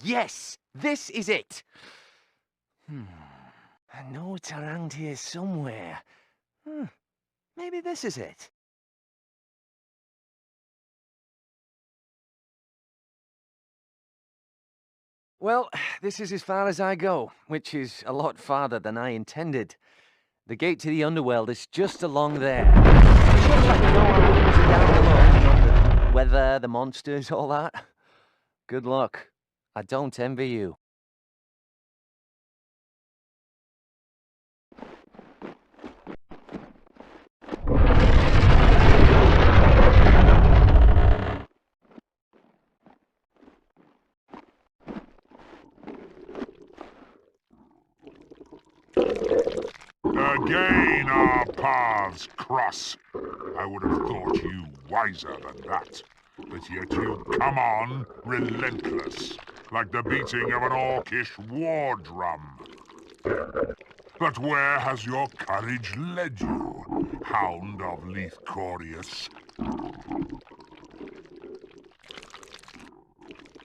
Yes, this is it. I know it's around here somewhere. Maybe this is it. Well, this is as far as I go, which is a lot farther than I intended. The gate to the underworld is just along there. Just let me know how things are down below. The weather, the monsters, all that. Good luck. I don't envy you. Again our paths cross. I would have thought you wiser than that. But yet you come on, relentless, like the beating of an orcish war drum. But where has your courage led you, hound of Leithcorius?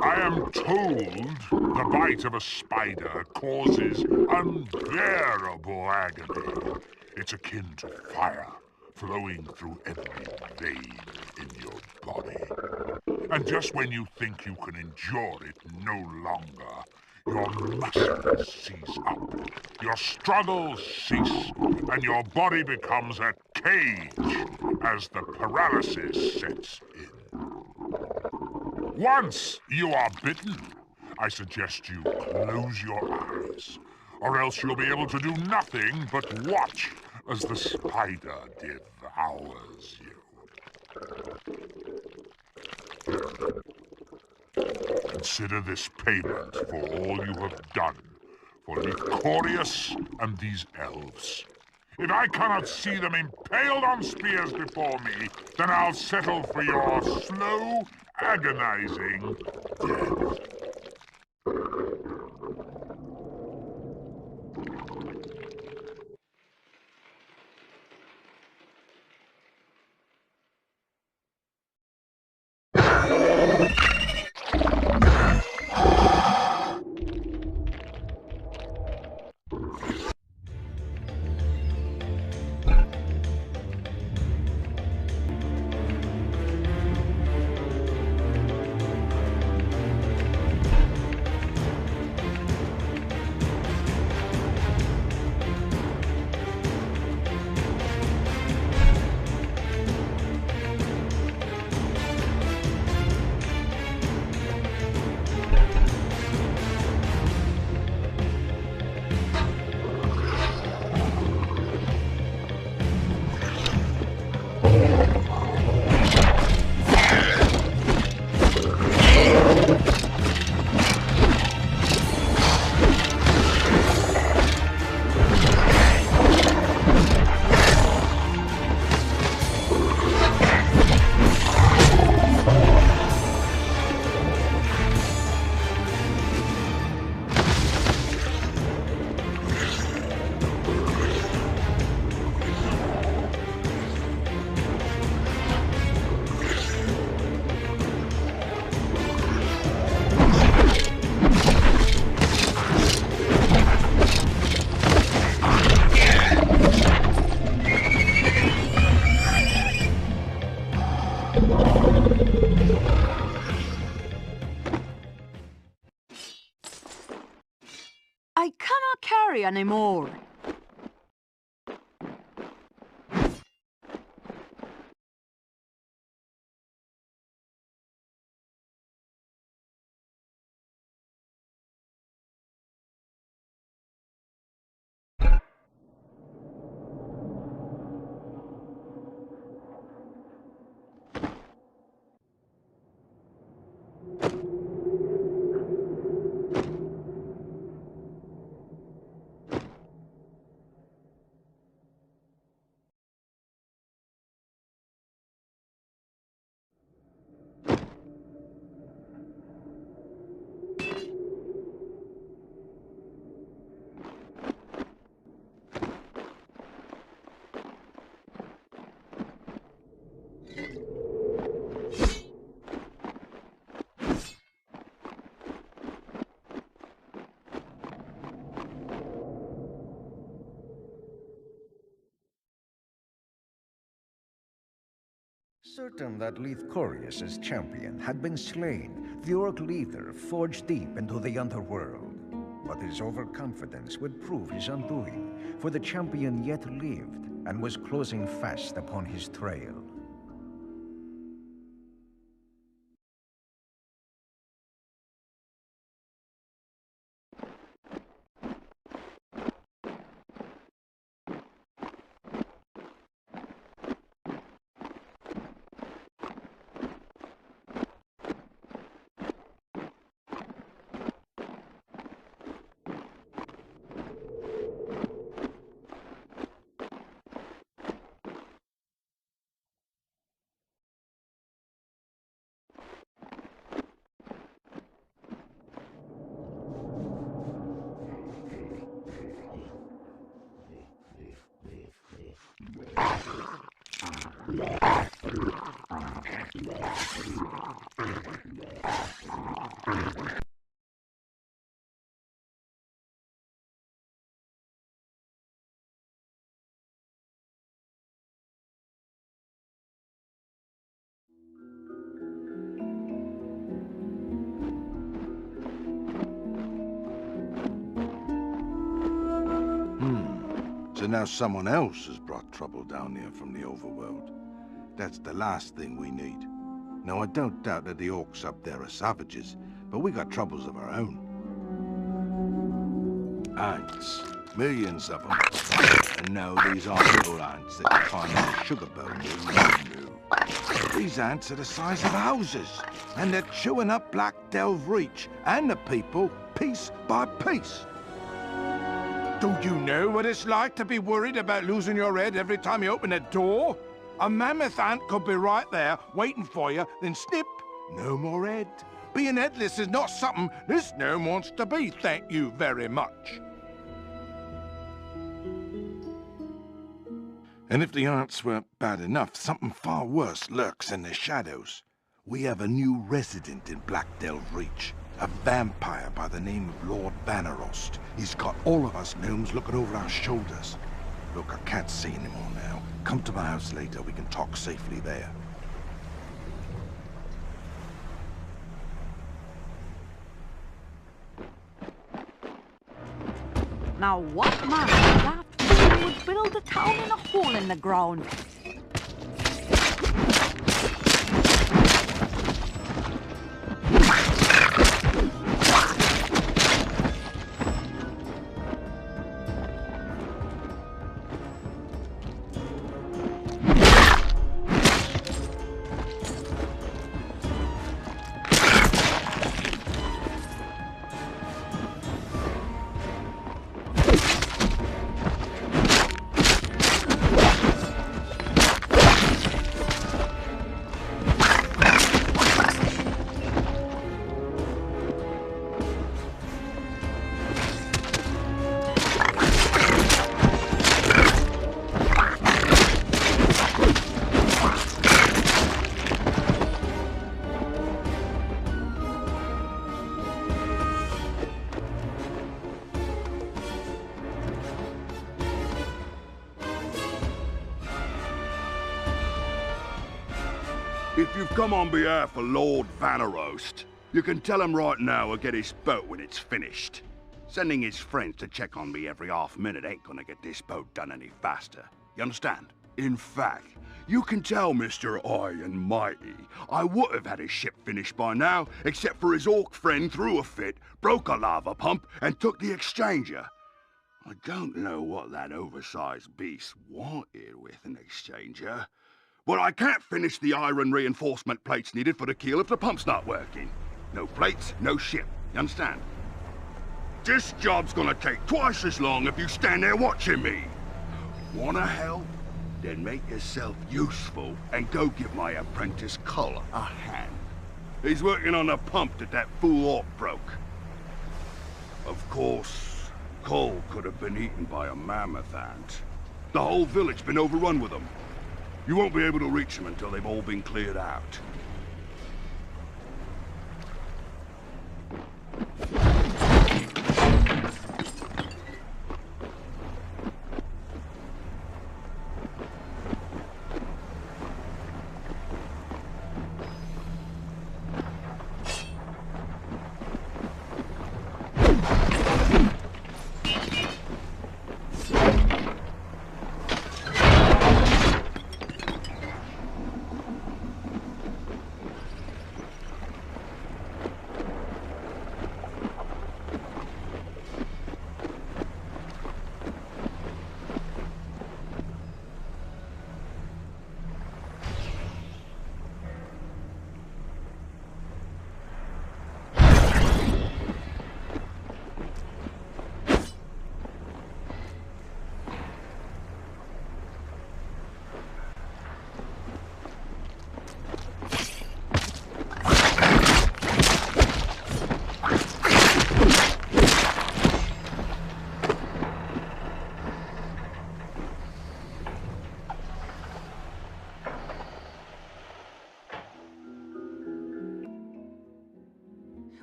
I am told the bite of a spider causes unbearable agony. It's akin to fire flowing through every vein in your body. And just when you think you can endure it no longer, your muscles seize up, your struggles cease, and your body becomes a cage as the paralysis sets in. Once you are bitten, I suggest you close your eyes, or else you'll be able to do nothing but watch as the spider devours you. Consider this payment for all you have done for Leithcorius and these elves. If I cannot see them impaled on spears before me, then I'll settle for your slow, agonizing death. I cannot carry any more. certain that Leith Corius's champion had been slain, the orc leader forged deep into the underworld. But his overconfidence would prove his undoing, for the champion yet lived and was closing fast upon his trail. So now someone else has brought trouble down here from the overworld. That's the last thing we need. Now, I don't doubt that the orcs up there are savages, but we got troubles of our own. Ants. Millions of them. And now these aren't little ants that you find on the sugar boat. These ants are the size of houses, and they're chewing up Black Delve Reach and the people piece by piece. Don't you know what it's like to be worried about losing your head every time you open a door? A mammoth ant could be right there, waiting for you, then snip, no more head. Being headless is not something this gnome wants to be, thank you very much. And if the ants weren't bad enough, something far worse lurks in the shadows. We have a new resident in Black Delve Reach. A vampire by the name of Lord Vannerost. He's got all of us gnomes looking over our shoulders. Look, I can't see anymore now. Come to my house later, we can talk safely there. Now what man that fool would build a town in a hole in the ground? If you've come on behalf of Lord Vannerost, you can tell him right now we'll get his boat when it's finished. Sending his friends to check on me every half minute ain't gonna get this boat done any faster. You understand? In fact, you can tell Mr. High and Mighty I would have had his ship finished by now, except for his orc friend threw a fit, broke a lava pump, and took the exchanger. I don't know what that oversized beast wanted with an exchanger. But I can't finish the iron reinforcement plates needed for the keel if the pump's not working. No plates, no ship. You understand? This job's gonna take twice as long if you stand there watching me. Wanna help? Then make yourself useful and go give my apprentice Cull a hand. He's working on the pump that fool orc broke. Of course, Cull could have been eaten by a mammoth ant. The whole village been overrun with them. You won't be able to reach them until they've all been cleared out.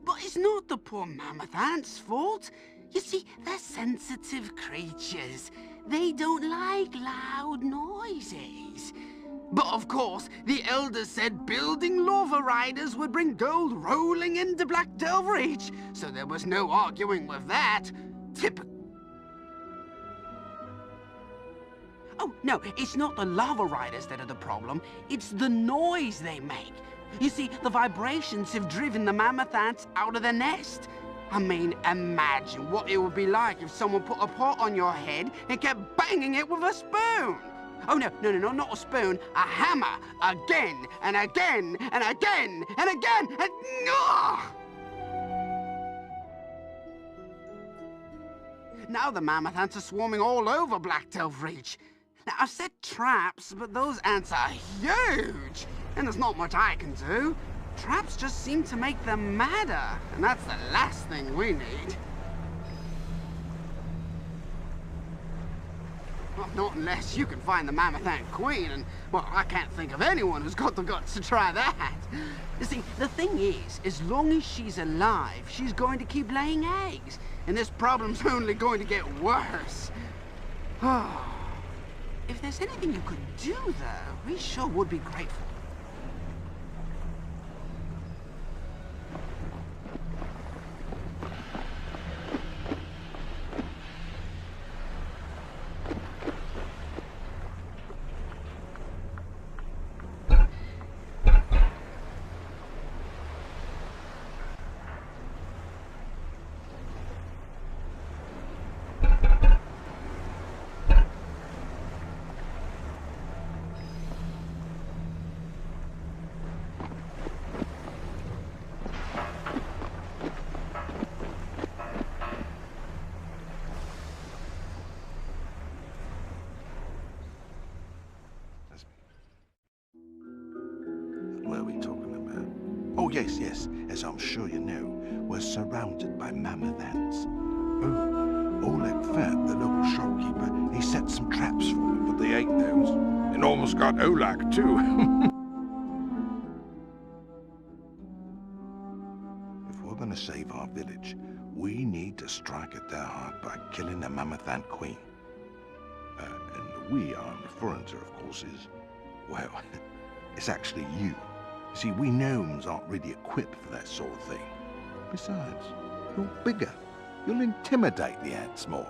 But it's not the poor mammoth ants' fault. You see, they're sensitive creatures. They don't like loud noises. But of course, the elders said building lava riders would bring gold rolling into Black Delve Reach, so there was no arguing with that. Typical. Oh, no, it's not the lava riders that are the problem. It's the noise they make. You see, the vibrations have driven the mammoth ants out of their nest. I mean, imagine what it would be like if someone put a pot on your head and kept banging it with a spoon. Oh, no, not a spoon, a hammer. Again, and again, and again, and again, and... Now the mammoth ants are swarming all over Black Delve Reach. Now, I've set traps, but those ants are huge, and there's not much I can do. Traps just seem to make them madder, and that's the last thing we need. Well, not unless you can find the mammoth ant queen, and, well, I can't think of anyone who's got the guts to try that. You see, the thing is, as long as she's alive, she's going to keep laying eggs, and this problem's only going to get worse. If there's anything you could do, though, we sure would be grateful. What are we talking about? Oh, yes. As I'm sure you know, we're surrounded by mammoth ants. Oh, Oleg Fat, the local shopkeeper, he set some traps for them, but they ate those. And almost got Oleg, too. If we're gonna save our village, we need to strike at their heart by killing the mammoth ant queen. And the we I'm referring to, of course, is, well, it's actually you. See, we gnomes aren't really equipped for that sort of thing. Besides, you're bigger. You'll intimidate the ants more.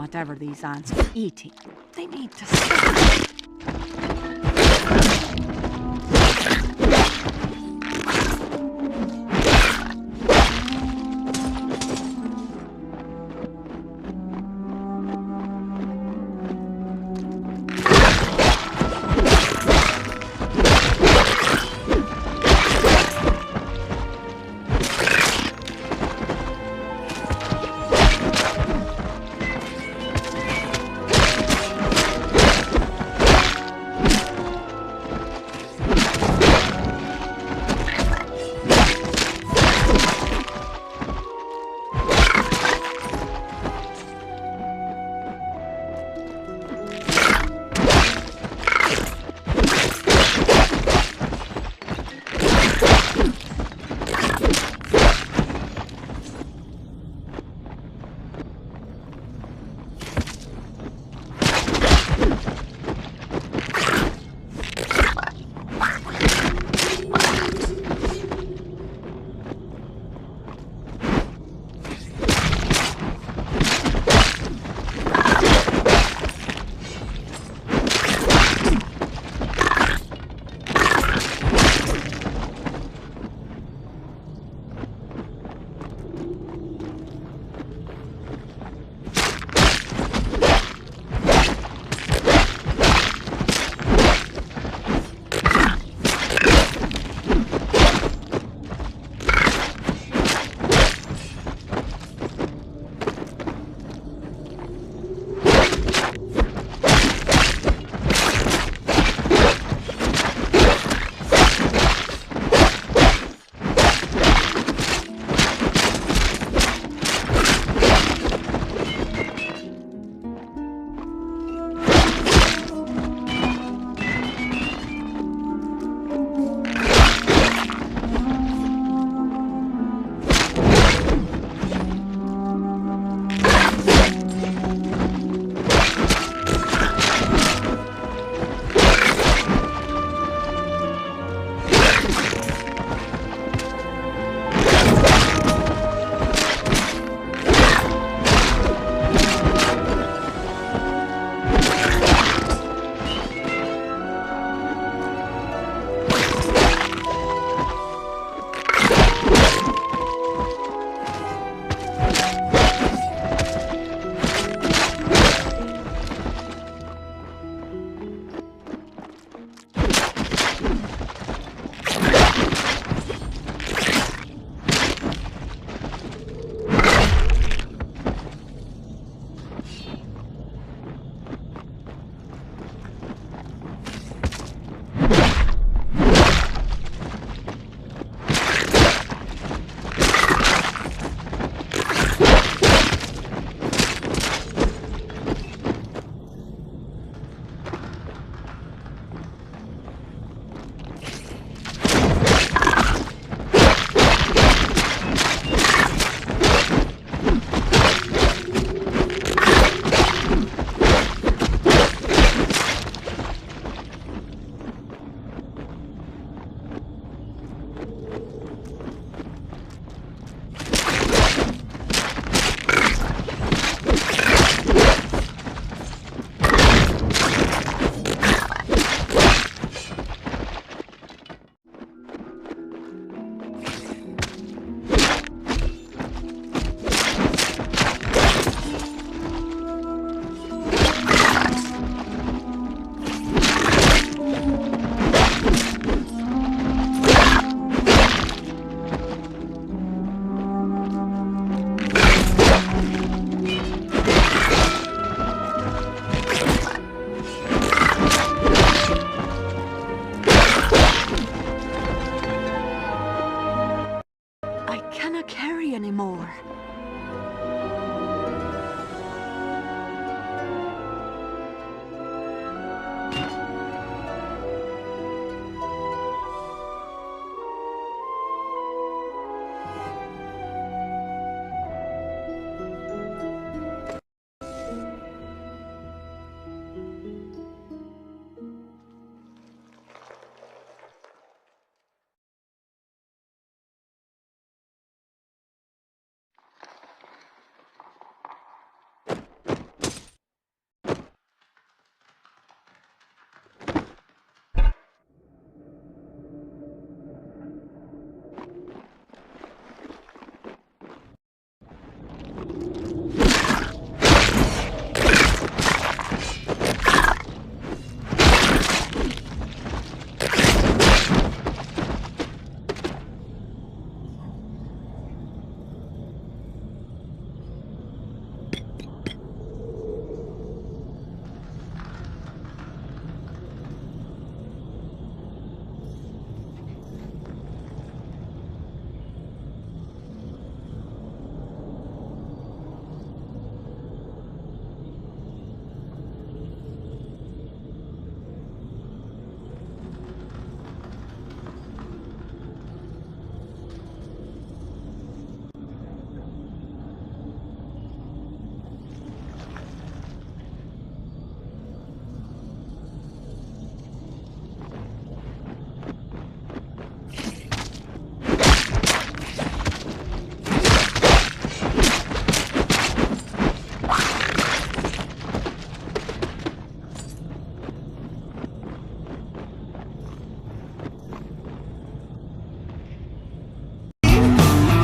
whatever these ants are eating. They need to stop.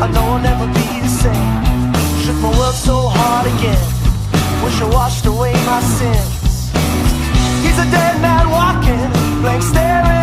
I know I'll never be the same. Shook my world so hard again. Wish I washed away my sins. He's a dead man walking, blank staring.